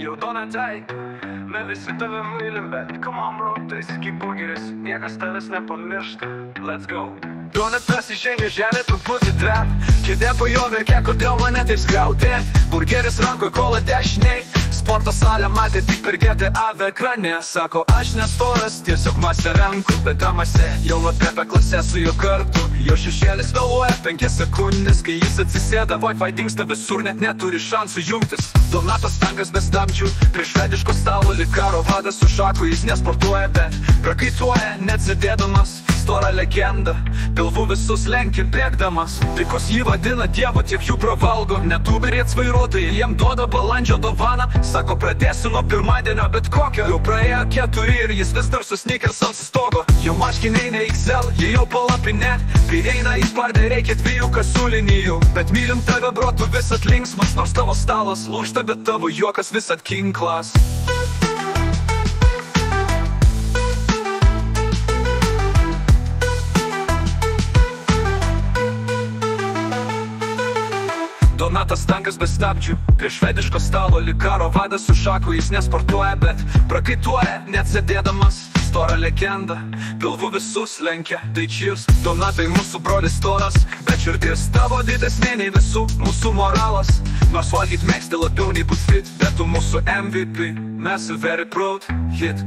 jau Donatai, mes visi tave mylim, bet come on bro, tu esi kaip burgeris, niekas tavęs nepamiršta. Let's go. Donatas įžengė žemė truputį trep, kėdė pajovė, kiek kodėl mane taip skriautė. Burgeris rankoje, kola dešiniai, sporto salę matė tik per GTA ekrane. Sako, aš nestoras, tiesiog masę renku, bet ta masė jau atpepė klasę su juo kartu. Jo šešėlis vėluoja 5 sekundės, kai jis atsisėda, Wi-Fi dingsta visur, net neturi šansų jungtis. Donatas tankas be stabdžių, prie švediško stalo lyg karo vadas su šaku, jis nesportuoja, bet prakaituoja, net sėdėdamas. Stora legenda, pilvu visus lenkia bėgdamas. Tai kos jį vadina dievu, tiek jų pravalgo. Netuberėts vairuotojai, jiem duoda balandžio dovaną. Sako, pradėsiu nuo pirmadienio, bet kokio. Jau praėjo 4 ir jis vis dar susnikęs ant stogo. Jo marškiniai ne XL, jie jau palapinė. Kai eina į spardę, reikia 2 kasų linijų. Bet mylim tave bro, tu visat linksmas, nors tavo stalas lūžta, bet tavo juokas visat kinklas. Donatas tankas be stabdžių, prie švediško stalo lyg karo vadas su šaku, jis nesportuoja, bet prakaituoja, net sėdėdamas. Stora legenda, pilvu visus lenkia, tai cheers. Donatai mūsų brolis storas, bet širdis tavo didesnė nei visų mūsų moralas. Nors valgyt mėgsti labiau nei būt fit, bet tu mūsų MVP, mes very proud hit.